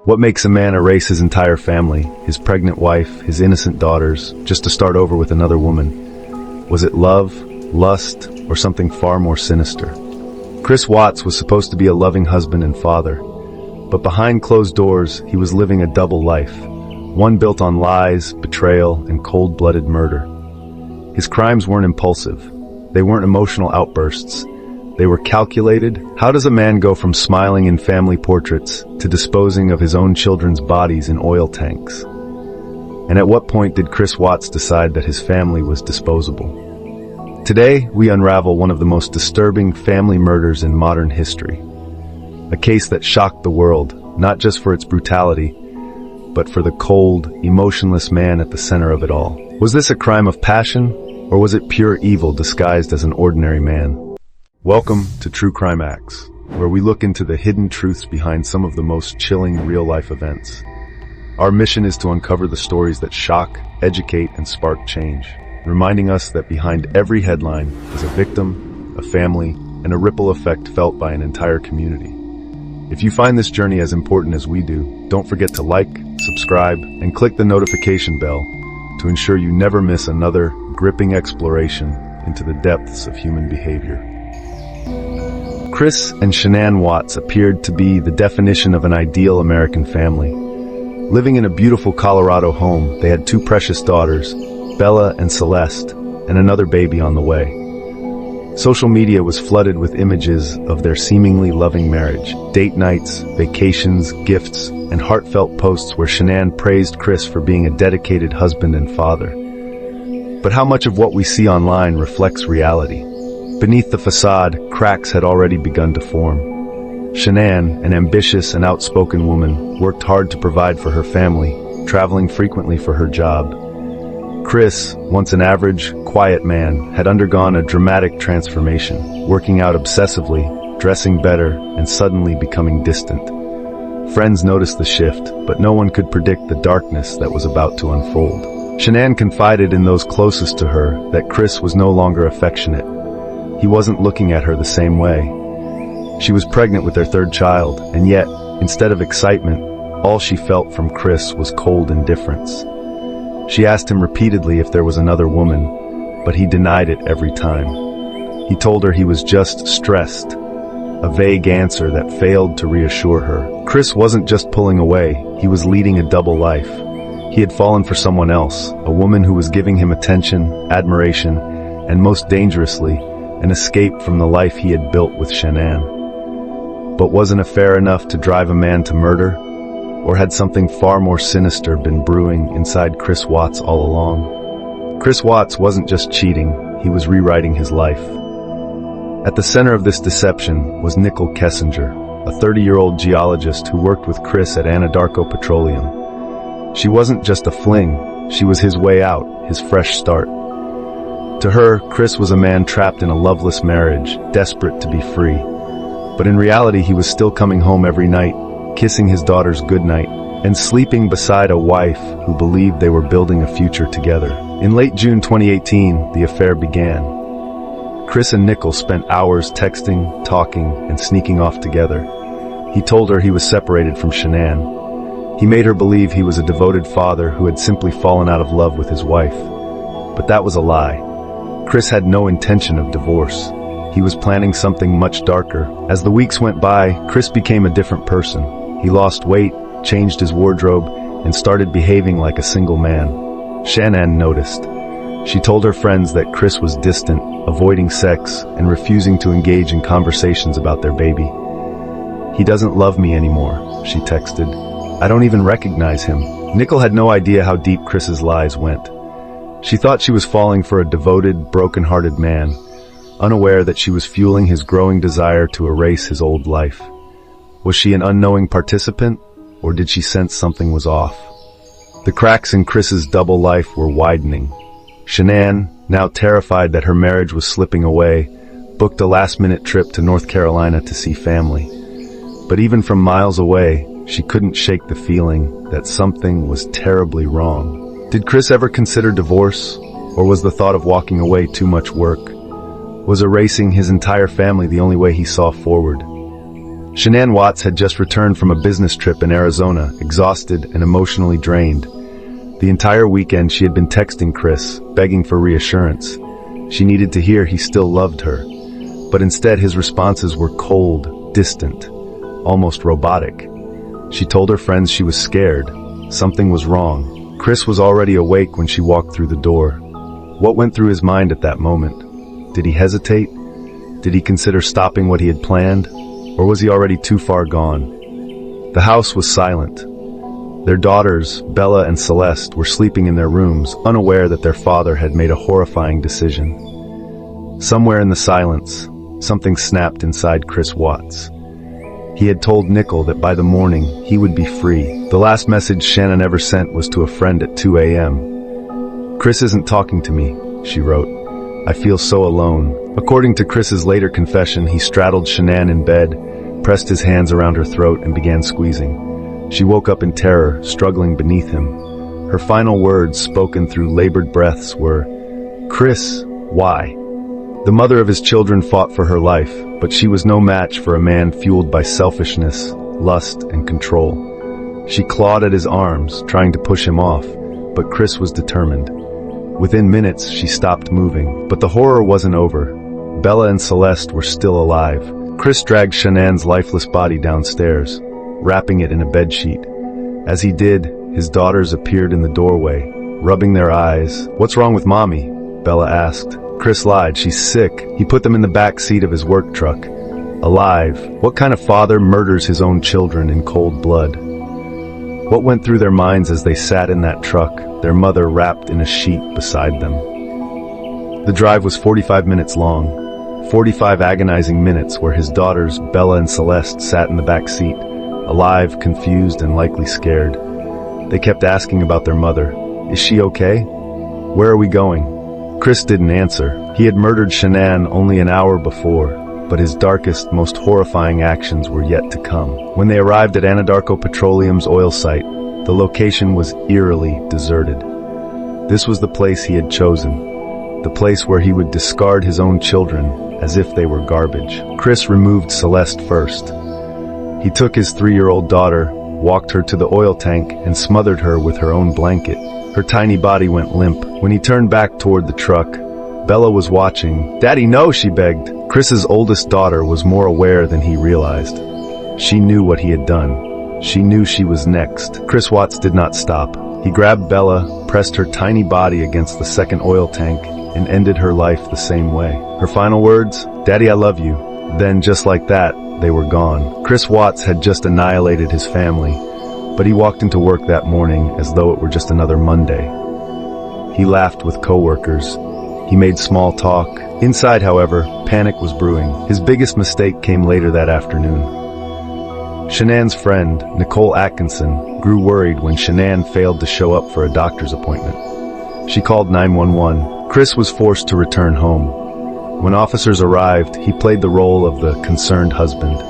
What makes a man erase his entire family, his pregnant wife, his innocent daughters, just to start over with another woman? Was it love, lust, or something far more sinister? Chris Watts was supposed to be a loving husband and father, but behind closed doors, he was living a double life, one built on lies, betrayal, and cold-blooded murder. His crimes weren't impulsive. They weren't emotional outbursts. They were calculated. How does a man go from smiling in family portraits to disposing of his own children's bodies in oil tanks? And at what point did Chris Watts decide that his family was disposable? Today, we unravel one of the most disturbing family murders in modern history. A case that shocked the world, not just for its brutality, but for the cold, emotionless man at the center of it all. Was this a crime of passion, or was it pure evil disguised as an ordinary man? Welcome to True Crime Acts, where we look into the hidden truths behind some of the most chilling real-life events. Our mission is to uncover the stories that shock, educate, and spark change, reminding us that behind every headline is a victim, a family, and a ripple effect felt by an entire community. If you find this journey as important as we do, don't forget to like, subscribe, and click the notification bell to ensure you never miss another gripping exploration into the depths of human behavior. Chris and Shanann Watts appeared to be the definition of an ideal American family. Living in a beautiful Colorado home, they had two precious daughters, Bella and Celeste, and another baby on the way. Social media was flooded with images of their seemingly loving marriage, date nights, vacations, gifts, and heartfelt posts where Shanann praised Chris for being a dedicated husband and father. But how much of what we see online reflects reality? Beneath the facade, cracks had already begun to form. Shanann, an ambitious and outspoken woman, worked hard to provide for her family, traveling frequently for her job. Chris, once an average, quiet man, had undergone a dramatic transformation, working out obsessively, dressing better, and suddenly becoming distant. Friends noticed the shift, but no one could predict the darkness that was about to unfold. Shanann confided in those closest to her that Chris was no longer affectionate. He wasn't looking at her the same way. She was pregnant with their third child, and yet, instead of excitement, all she felt from Chris was cold indifference. She asked him repeatedly if there was another woman, but he denied it every time. He told her he was just stressed, a vague answer that failed to reassure her. Chris wasn't just pulling away, he was leading a double life. He had fallen for someone else, a woman who was giving him attention, admiration, and most dangerously, an escape from the life he had built with Shanann. But was an affair enough to drive a man to murder? Or had something far more sinister been brewing inside Chris Watts all along? Chris Watts wasn't just cheating, he was rewriting his life. At the center of this deception was Nichol Kessinger, a 30-year-old geologist who worked with Chris at Anadarko Petroleum. She wasn't just a fling, she was his way out, his fresh start. To her, Chris was a man trapped in a loveless marriage, desperate to be free. But in reality, he was still coming home every night, kissing his daughters goodnight, and sleeping beside a wife who believed they were building a future together. In late June 2018, the affair began. Chris and Nichol spent hours texting, talking, and sneaking off together. He told her he was separated from Shanann. He made her believe he was a devoted father who had simply fallen out of love with his wife. But that was a lie. Chris had no intention of divorce. He was planning something much darker. As the weeks went by, Chris became a different person. He lost weight, changed his wardrobe, and started behaving like a single man. Shanann noticed. She told her friends that Chris was distant, avoiding sex, and refusing to engage in conversations about their baby. "He doesn't love me anymore," she texted. "I don't even recognize him." Nichol had no idea how deep Chris's lies went. She thought she was falling for a devoted, broken-hearted man, unaware that she was fueling his growing desire to erase his old life. Was she an unknowing participant, or did she sense something was off? The cracks in Chris's double life were widening. Shanann, now terrified that her marriage was slipping away, booked a last-minute trip to North Carolina to see family. But even from miles away, she couldn't shake the feeling that something was terribly wrong. Did Chris ever consider divorce, or was the thought of walking away too much work? Was erasing his entire family the only way he saw forward? Shanann Watts had just returned from a business trip in Arizona, exhausted and emotionally drained. The entire weekend she had been texting Chris, begging for reassurance. She needed to hear he still loved her. But instead his responses were cold, distant, almost robotic. She told her friends she was scared. Something was wrong. Chris was already awake when she walked through the door. What went through his mind at that moment? Did he hesitate? Did he consider stopping what he had planned? Or was he already too far gone? The house was silent. Their daughters, Bella and Celeste, were sleeping in their rooms, unaware that their father had made a horrifying decision. Somewhere in the silence, something snapped inside Chris Watts. He had told Nichol that by the morning, he would be free. The last message Shanann ever sent was to a friend at 2 a.m. "Chris isn't talking to me," she wrote. "I feel so alone." According to Chris's later confession, he straddled Shanann in bed, pressed his hands around her throat and began squeezing. She woke up in terror, struggling beneath him. Her final words, spoken through labored breaths, were, "Chris, why?" The mother of his children fought for her life, but she was no match for a man fueled by selfishness, lust, and control. She clawed at his arms, trying to push him off, but Chris was determined. Within minutes, she stopped moving, but the horror wasn't over. Bella and Celeste were still alive. Chris dragged Shanann's lifeless body downstairs, wrapping it in a bedsheet. As he did, his daughters appeared in the doorway, rubbing their eyes. "What's wrong with Mommy?" Bella asked. Chris lied, "She's sick." He put them in the back seat of his work truck. Alive. What kind of father murders his own children in cold blood? What went through their minds as they sat in that truck, their mother wrapped in a sheet beside them? The drive was 45 minutes long, 45 agonizing minutes where his daughters, Bella and Celeste, sat in the back seat, alive, confused, and likely scared. They kept asking about their mother. "Is she okay? Where are we going?" Chris didn't answer. He had murdered Shanann only an hour before, but his darkest, most horrifying actions were yet to come. When they arrived at Anadarko Petroleum's oil site, the location was eerily deserted. This was the place he had chosen, the place where he would discard his own children as if they were garbage. Chris removed Celeste first. He took his 3-year-old daughter, walked her to the oil tank, and smothered her with her own blanket. Her tiny body went limp. When he turned back toward the truck, Bella was watching. "Daddy, no," she begged. Chris's oldest daughter was more aware than he realized. She knew what he had done. She knew she was next. Chris Watts did not stop. He grabbed Bella, pressed her tiny body against the second oil tank, and ended her life the same way. Her final words, "Daddy, I love you." Then, just like that, they were gone. Chris Watts had just annihilated his family, but he walked into work that morning as though it were just another Monday. He laughed with coworkers. He made small talk. Inside, however, panic was brewing. His biggest mistake came later that afternoon. Shanann's friend, Nicole Atkinson, grew worried when Shanann failed to show up for a doctor's appointment. She called 911. Chris was forced to return home. When officers arrived, he played the role of the concerned husband.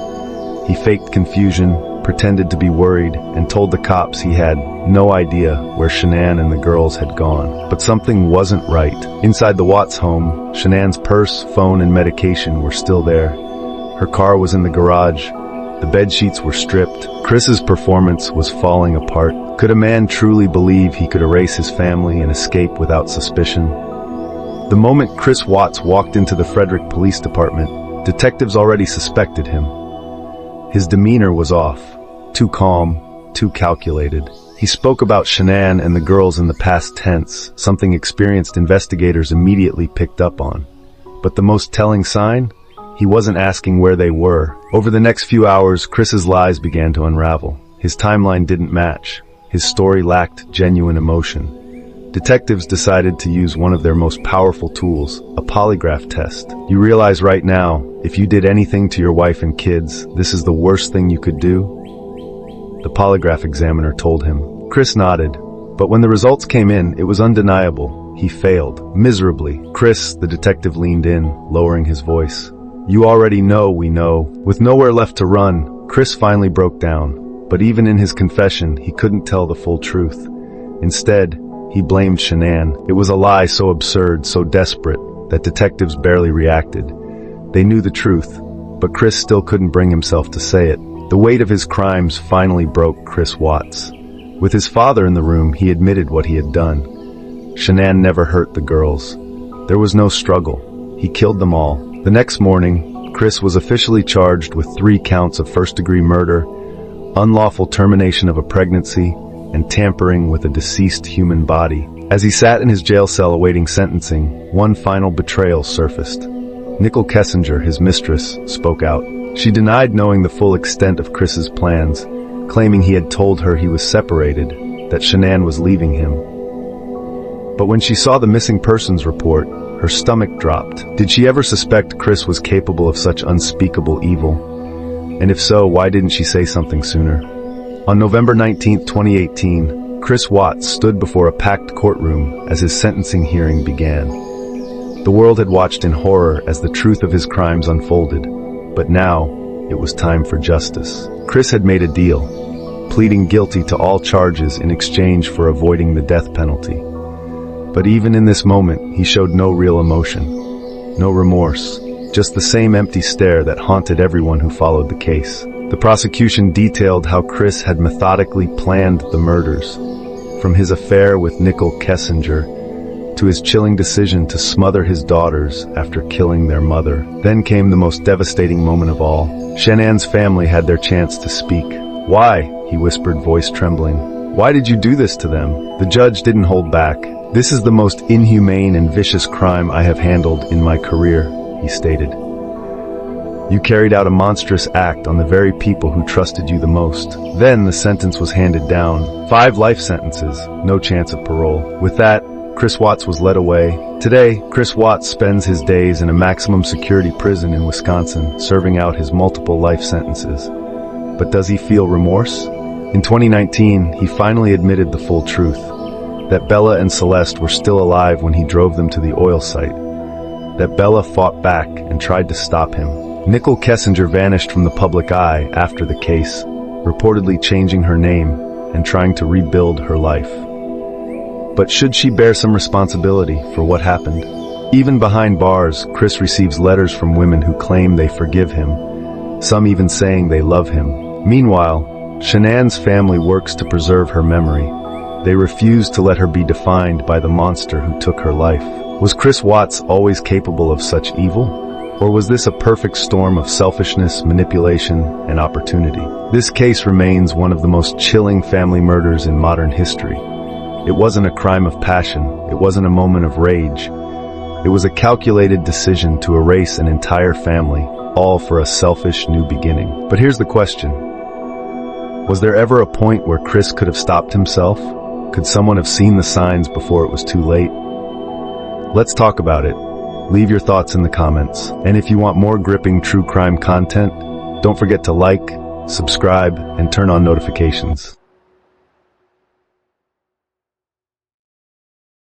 He faked confusion, pretended to be worried, and told the cops he had no idea where Shanann and the girls had gone. But something wasn't right. Inside the Watts home, Shanann's purse, phone, and medication were still there. Her car was in the garage. The bed sheets were stripped. Chris's performance was falling apart. Could a man truly believe he could erase his family and escape without suspicion? The moment Chris Watts walked into the Frederick Police Department, detectives already suspected him. His demeanor was off, too calm, too calculated. He spoke about Shanann and the girls in the past tense, something experienced investigators immediately picked up on. But the most telling sign? He wasn't asking where they were. Over the next few hours, Chris's lies began to unravel. His timeline didn't match. His story lacked genuine emotion. Detectives decided to use one of their most powerful tools, a polygraph test. You realize right now, if you did anything to your wife and kids, this is the worst thing you could do? The polygraph examiner told him. Chris nodded, but when the results came in, it was undeniable. He failed, miserably. "Chris," the detective leaned in, lowering his voice. "You already know we know." With nowhere left to run, Chris finally broke down. But even in his confession, he couldn't tell the full truth. Instead, he blamed Shanann. It was a lie so absurd, so desperate, that detectives barely reacted. They knew the truth. but Chris still couldn't bring himself to say it. The weight of his crimes finally broke Chris Watts. With his father in the room, he admitted what he had done. Shanann never hurt the girls. There was no struggle. He killed them all. The next morning, Chris was officially charged with 3 counts of first-degree murder, unlawful termination of a pregnancy, and tampering with a deceased human body. As he sat in his jail cell awaiting sentencing, one final betrayal surfaced. Nichol Kessinger, his mistress, spoke out. She denied knowing the full extent of Chris's plans, claiming he had told her he was separated, that Shanann was leaving him. But when she saw the missing persons report, her stomach dropped. Did she ever suspect Chris was capable of such unspeakable evil? And if so, why didn't she say something sooner? On November 19, 2018, Chris Watts stood before a packed courtroom as his sentencing hearing began. The world had watched in horror as the truth of his crimes unfolded, but now it was time for justice. Chris had made a deal, pleading guilty to all charges in exchange for avoiding the death penalty. But even in this moment, he showed no real emotion, no remorse, just the same empty stare that haunted everyone who followed the case. The prosecution detailed how Chris had methodically planned the murders, from his affair with Nichol Kessinger to his chilling decision to smother his daughters after killing their mother. Then came the most devastating moment of all. Shanann's family had their chance to speak. "Why?" he whispered, voice trembling. "Why did you do this to them?" The judge didn't hold back. "This is the most inhumane and vicious crime I have handled in my career," he stated. "You carried out a monstrous act on the very people who trusted you the most." Then the sentence was handed down. 5 life sentences, no chance of parole. With that, Chris Watts was led away. Today, Chris Watts spends his days in a maximum security prison in Wisconsin, serving out his multiple life sentences. But does he feel remorse? In 2019, he finally admitted the full truth, that Bella and Celeste were still alive when he drove them to the oil site, that Bella fought back and tried to stop him. Nichol Kessinger vanished from the public eye after the case, reportedly changing her name and trying to rebuild her life. But should she bear some responsibility for what happened? Even behind bars, Chris receives letters from women who claim they forgive him, some even saying they love him. Meanwhile, Shanann's family works to preserve her memory. They refuse to let her be defined by the monster who took her life. Was Chris Watts always capable of such evil? Or was this a perfect storm of selfishness, manipulation, and opportunity? This case remains one of the most chilling family murders in modern history. It wasn't a crime of passion. It wasn't a moment of rage. It was a calculated decision to erase an entire family, all for a selfish new beginning. But here's the question. Was there ever a point where Chris could have stopped himself? Could someone have seen the signs before it was too late? Let's talk about it. Leave your thoughts in the comments. And if you want more gripping true crime content, don't forget to like, subscribe, and turn on notifications.